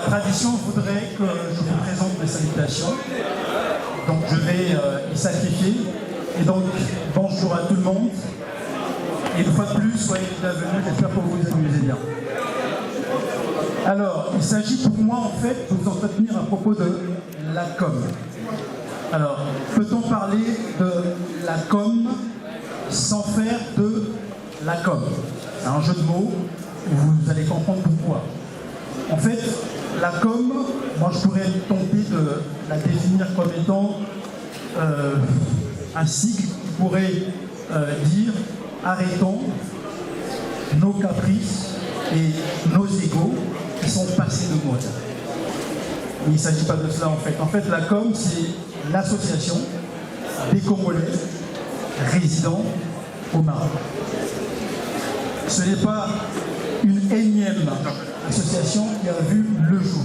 tradition voudrait que je vous présente mes salutations. Donc je vais y sacrifier. Et donc, bonjour à tout le monde. Et une fois de plus, soyez bienvenus, j'espère que vous vous amusez bien. Alors, il s'agit pour moi en fait de vous entretenir à propos de la com. Alors, peut-on parler de la com sans faire de la com? C'est un jeu de mots, vous allez comprendre pourquoi. En fait, la com, moi je pourrais tenter de la définir comme étant un sigle qui pourrait dire arrêtons nos caprices et nos égos qui sont passés de mode. Mais il ne s'agit pas de cela en fait. En fait, la com, c'est l'association des Congolais résidant au Maroc. Ce n'est pas une énième association qui a vu le jour.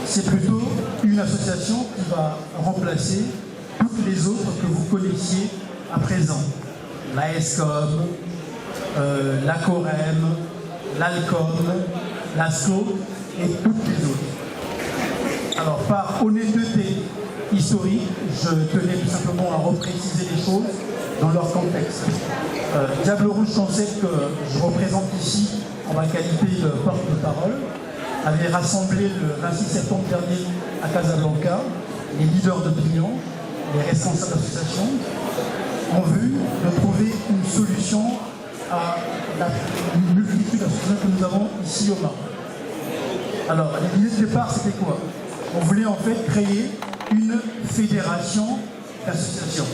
C'est plutôt une association qui va remplacer toutes les autres que vous connaissiez à présent. La ESCOM, la COREM, l'ALCOM, l'ASCO et toutes les autres. Alors, par honnêteté historique, je tenais tout simplement à repréciser les choses dans leur contexte. Diable Rouge Concept, que je représente ici en ma qualité de porte-parole, avait rassemblé le 26 septembre dernier à Casablanca les leaders d'opinion, les responsables d'associations, en vue de trouver une solution à la multitude d'associations que nous avons ici au Maroc. Alors, l'idée de départ, c'était quoi? On voulait en fait créer une fédération d'associations.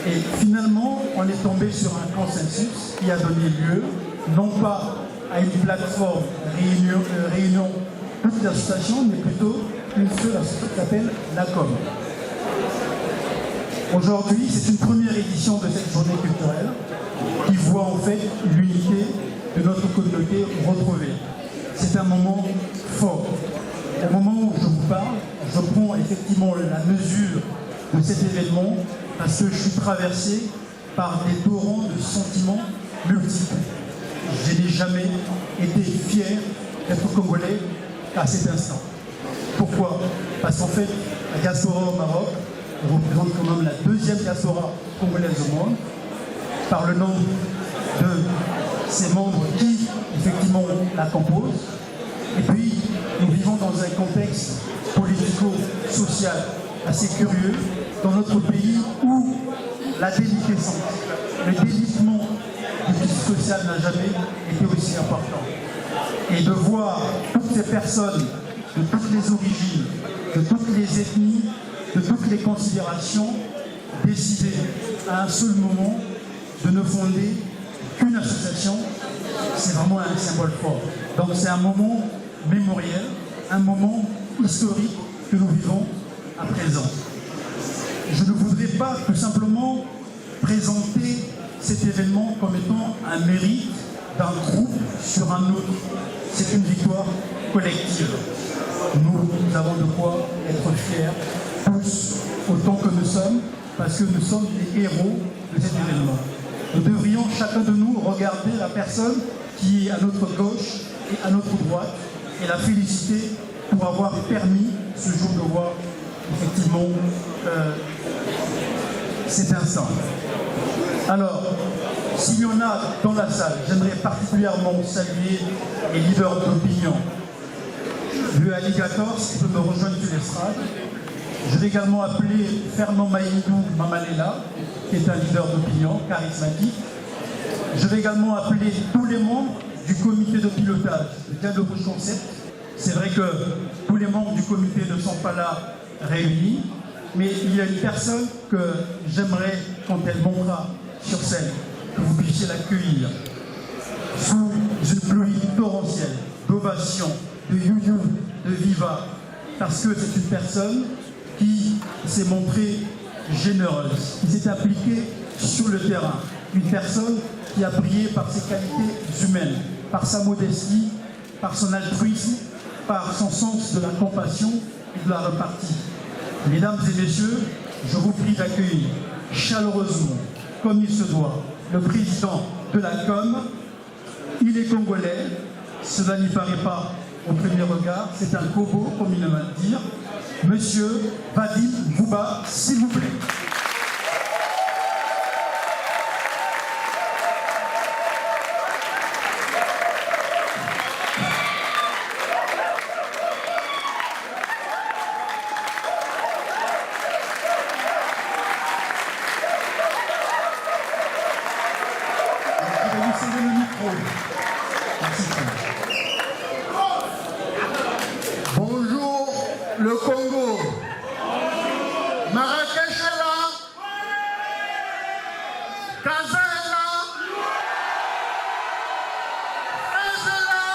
Et finalement, on est tombé sur un consensus qui a donné lieu, non pas à une plateforme réunion toutes les associations, mais plutôt une seule association qui s'appelle la com. Aujourd'hui, c'est une première édition de cette journée culturelle qui voit en fait l'unité de notre communauté retrouvée. C'est un moment fort. Au moment où je vous parle, je prends effectivement la mesure de cet événement parce que je suis traversé par des torrents de sentiments multiples. Je n'ai jamais été fier d'être congolais à cet instant. Pourquoi? Parce qu'en fait, la diaspora au Maroc représente quand même la deuxième diaspora congolaise au monde, par le nombre de ses membres qui, effectivement, la composent. Et puis, nous vivons dans un contexte politico-social assez curieux dans notre pays où la déliquescence, le délitement du tissu social n'a jamais été aussi important. Et de voir toutes ces personnes de toutes les origines, de toutes les ethnies, de toutes les considérations, décider à un seul moment de ne fonder qu'une association, c'est vraiment un symbole fort. Donc c'est un moment mémoriel, un moment historique que nous vivons à présent. Je ne voudrais pas tout simplement présenter cet événement comme étant un mérite d'un groupe sur un autre. C'est une victoire collective. Nous avons de quoi être fiers, tous, autant que nous sommes, parce que nous sommes les héros de cet événement. Nous devrions chacun de nous regarder la personne qui est à notre gauche et à notre droite et la féliciter pour avoir permis ce jour de voir effectivement cet instant. Alors, s'il y en a dans la salle, j'aimerais particulièrement saluer les leaders d'opinion. Le alligator, qui peut me rejoindre sur l'estrade. Je vais également appeler Fernand Maïdou Mamalela, qui est un leader d'opinion charismatique. Je vais également appeler tous les membres du comité de pilotage de Diable Rouge Concept. C'est vrai que tous les membres du comité ne sont pas là réunis, mais il y a une personne que j'aimerais, quand elle montera sur scène, que vous puissiez l'accueillir sous une pluie torrentielle d'ovations, de you-you, de viva, parce que c'est une personne qui s'est montrée généreuse, qui s'est appliquée sur le terrain, une personne qui a brillé par ses qualités humaines, par sa modestie, par son altruisme, par son sens de la compassion et de la repartie. Mesdames et messieurs, je vous prie d'accueillir chaleureusement, comme il se doit, le président de la com. Il est congolais, cela n'y paraît pas au premier regard, c'est un Kobo, comme il va le dire. Monsieur Vadim Bouba, s'il vous plaît. Bonjour le Congo. Marrakech est là. Casa est là. Fès est là.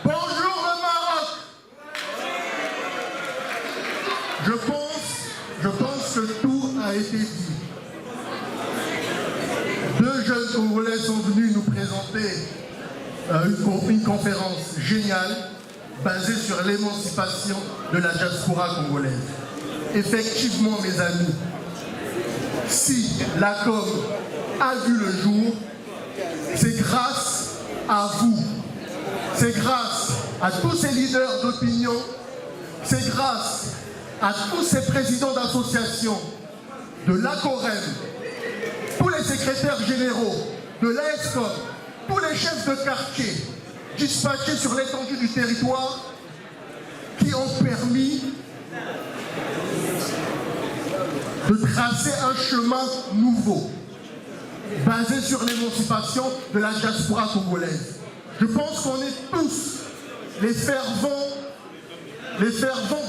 Bonjour le Maroc. Je pense que tout a été dit. Deux jeunes Congolais sont venus nous présenter une conférence géniale basée sur l'émancipation de la diaspora congolaise. Effectivement, mes amis, si la com a vu le jour, c'est grâce à vous. C'est grâce à tous ces leaders d'opinion, c'est grâce à tous ces présidents d'associations, de l'ACOREM, tous les secrétaires généraux, de l'AESCOM, tous les chefs de quartier dispatchés sur l'étendue du territoire qui ont permis de tracer un chemin nouveau basé sur l'émancipation de la diaspora congolaise. Je pense qu'on est tous les fervents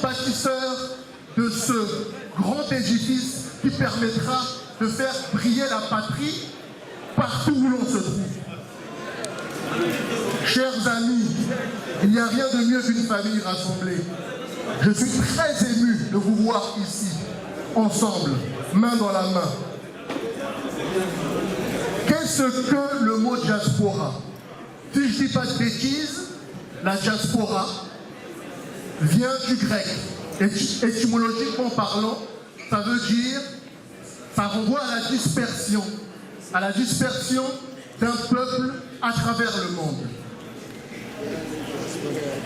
bâtisseurs de ce grand édifice qui permettra de faire briller la patrie partout où l'on se trouve. Chers amis, il n'y a rien de mieux qu'une famille rassemblée. Je suis très ému de vous voir ici, ensemble, main dans la main. Qu'est-ce que le mot diaspora? Si je ne dis pas de bêtises, la diaspora vient du grec. Étymologiquement parlant, ça veut dire, ça renvoie à la dispersion d'un peuple à travers le monde.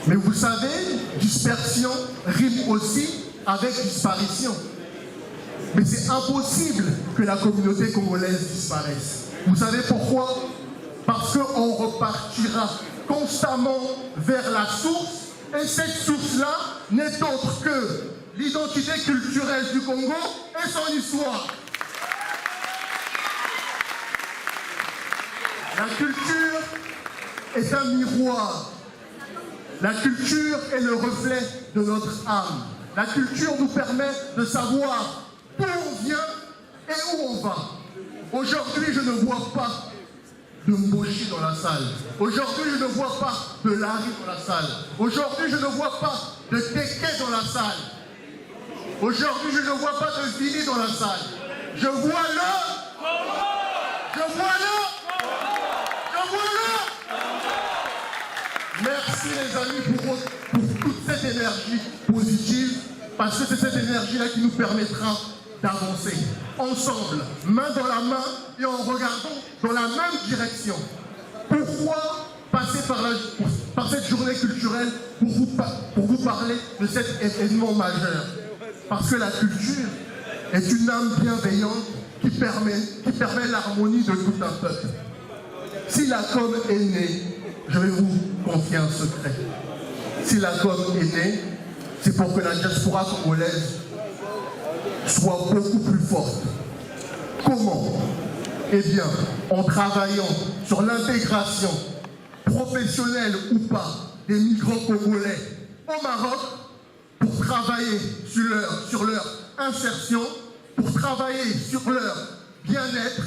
Mais vous savez, dispersion rime aussi avec disparition. Mais c'est impossible que la communauté congolaise disparaisse. Vous savez pourquoi? Parce qu'on repartira constamment vers la source, et cette source-là n'est autre que l'identité culturelle du Congo et son histoire. La culture est un miroir. La culture est le reflet de notre âme. La culture nous permet de savoir d'où on vient et où on va. Aujourd'hui, je ne vois pas de Mboshi dans la salle. Aujourd'hui, je ne vois pas de Larry dans la salle. Aujourd'hui, je ne vois pas de Teke dans la salle. Aujourd'hui, je ne vois pas de Vili dans la salle. Je vois le... Je vois le... Je vois le... Merci les amis pour toute cette énergie positive, parce que c'est cette énergie-là qui nous permettra d'avancer ensemble, main dans la main et en regardant dans la même direction. Pourquoi passer par cette journée culturelle pour vous parler de cet événement majeur? Parce que la culture est une âme bienveillante qui permet l'harmonie de tout un peuple. Si la com est née, je vais vous confier un secret. Si la com est née, c'est pour que la diaspora congolaise soit beaucoup plus forte. Comment? Eh bien, en travaillant sur l'intégration, professionnelle ou pas, des migrants congolais au Maroc, pour travailler sur leur insertion, pour travailler sur leur bien-être,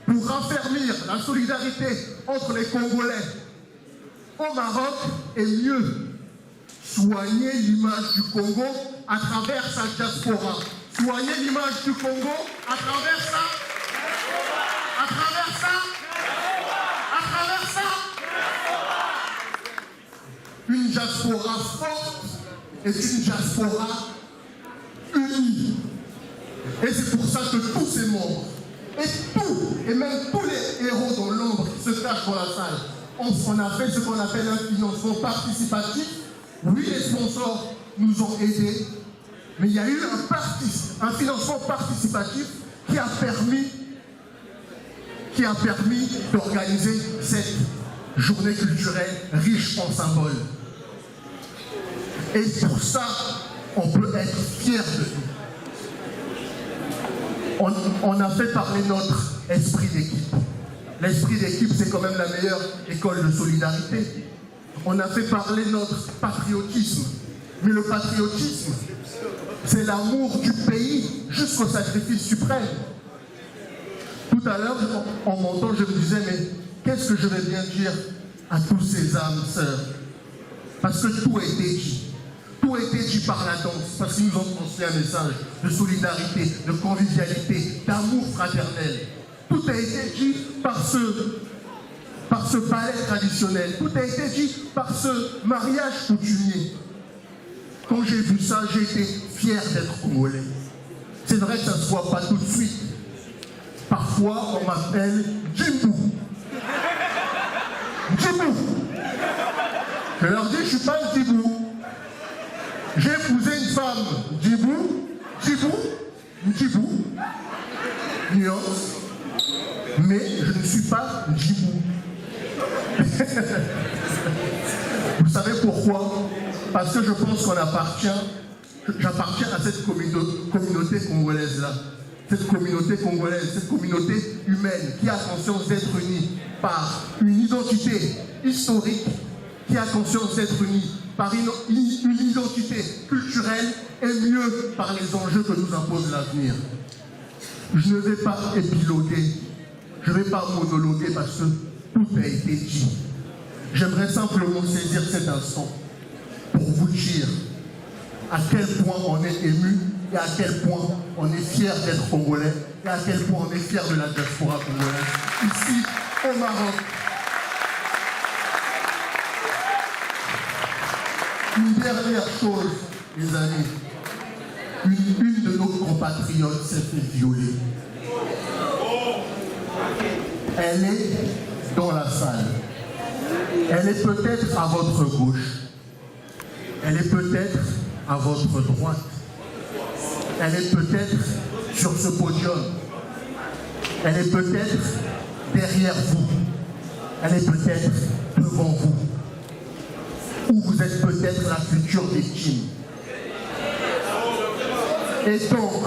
pour raffermir la solidarité entre les Congolais au Maroc et mieux soigner l'image du Congo à travers sa diaspora. Soigner l'image du Congo à travers ça. Une diaspora forte est une diaspora unie. Et c'est pour ça que tous ces membres, et même tous les héros dans l'ombre qui se cachent dans la salle, on a fait ce qu'on appelle un financement participatif. Oui, les sponsors nous ont aidés, mais il y a eu un financement participatif qui a permis d'organiser cette journée culturelle riche en symboles. Et pour ça, on peut être fier de nous. On a fait parler notre esprit d'équipe. L'esprit d'équipe, c'est quand même la meilleure école de solidarité. On a fait parler notre patriotisme. Mais le patriotisme, c'est l'amour du pays jusqu'au sacrifice suprême. Tout à l'heure, en montant, je me disais, mais qu'est-ce que je vais bien dire à tous ces âmes sœurs? Parce que tout a été dit. Tout a été dit par la danse, parce qu'ils nous ont transmis un message de solidarité, de convivialité, d'amour fraternel. Tout a été dit par ce ballet traditionnel. Tout a été dit par ce mariage coutumier. Quand j'ai vu ça, j'ai été fier d'être congolais. C'est vrai que ça ne se voit pas tout de suite. Parfois, on m'appelle Djibou. Djibou. Je leur dis, je ne suis pas un Djibou. J'ai épousé une femme Djibou, nuance, mais je ne suis pas Djibou. Vous savez pourquoi? Parce que je pense j'appartiens à cette communauté congolaise-là. Cette communauté congolaise, cette communauté humaine qui a conscience d'être unie par une identité historique, qui a conscience d'être unie par une identité culturelle et mieux par les enjeux que nous impose l'avenir. Je ne vais pas épiloguer, je ne vais pas monologuer parce que tout a été dit. J'aimerais simplement saisir cet instant pour vous dire à quel point on est ému et à quel point on est fier d'être congolais et à quel point on est fier de la diaspora congolaise ici au Maroc. Une dernière chose, les amis. Une de nos compatriotes s'est fait violer. Elle est dans la salle. Elle est peut-être à votre gauche. Elle est peut-être à votre droite. Elle est peut-être sur ce podium. Elle est peut-être derrière vous. Elle est peut-être devant vous. Ou vous êtes peut-être la future victime. Et donc,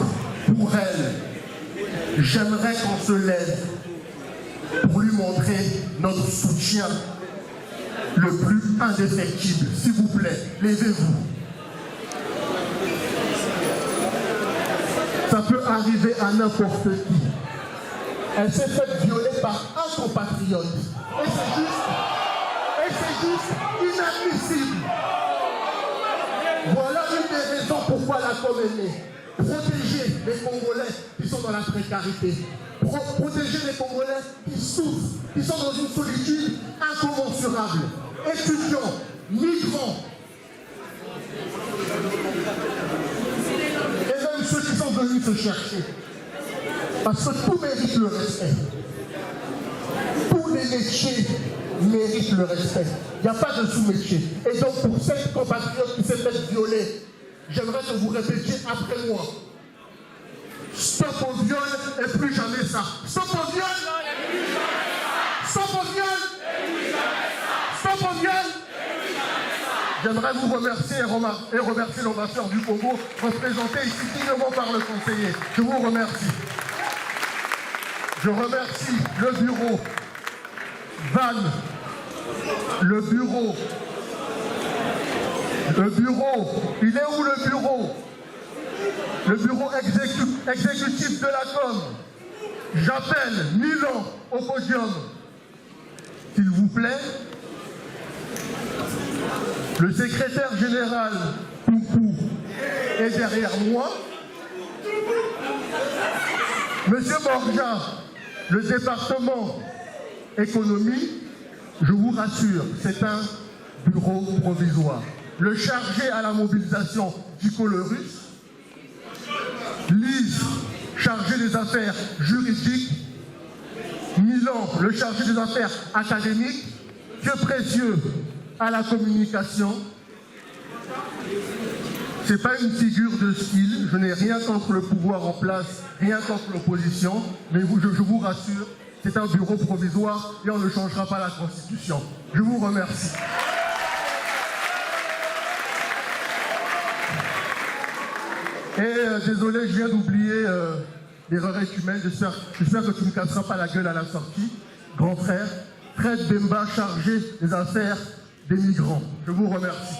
pour elle, j'aimerais qu'on se lève pour lui montrer notre soutien le plus indéfectible. S'il vous plaît, levez-vous. Ça peut arriver à n'importe qui. Elle s'est faite violer par un compatriote. Et c'est juste inadmissible. Voilà une des raisons pourquoi la com est née. Protéger les Congolais qui sont dans la précarité. Protéger les Congolais qui souffrent, qui sont dans une solitude incommensurable. Étudiants, migrants. Et même ceux qui sont venus se chercher. Parce que tout mérite le respect. Tous les métiers méritent le respect. Il n'y a pas de sous-métier. Et donc pour cette compatriote qui s'est fait violer, j'aimerais que vous répétiez après moi. Stop au viol et plus jamais ça. Stop au viol et plus jamais ça. Stop au viol et plus jamais ça. Stop au viol et plus jamais ça. J'aimerais vous remercier et remercier l'ambassadeur du Congo, représenté ici dignement par le conseiller. Je vous remercie. Je remercie le bureau, Van, le bureau, il est où le bureau? Le bureau exécutif de la com. J'appelle Milan au podium. S'il vous plaît. Le secrétaire général, Poupou, est derrière moi. Monsieur Borja, le département économie, je vous rassure, c'est un bureau provisoire. Le chargé à la mobilisation, Dico le Russe. Lise, chargé des affaires juridiques. Milan, le chargé des affaires académiques. Dieu précieux à la communication. Ce n'est pas une figure de style, je n'ai rien contre le pouvoir en place, rien contre l'opposition, mais je vous rassure, c'est un bureau provisoire et on ne changera pas la Constitution. Je vous remercie. Et désolé, je viens d'oublier l'erreur écumène, j'espère que tu ne casseras pas la gueule à la sortie. Grand frère, Fred Bemba, chargé des affaires des migrants. Je vous remercie.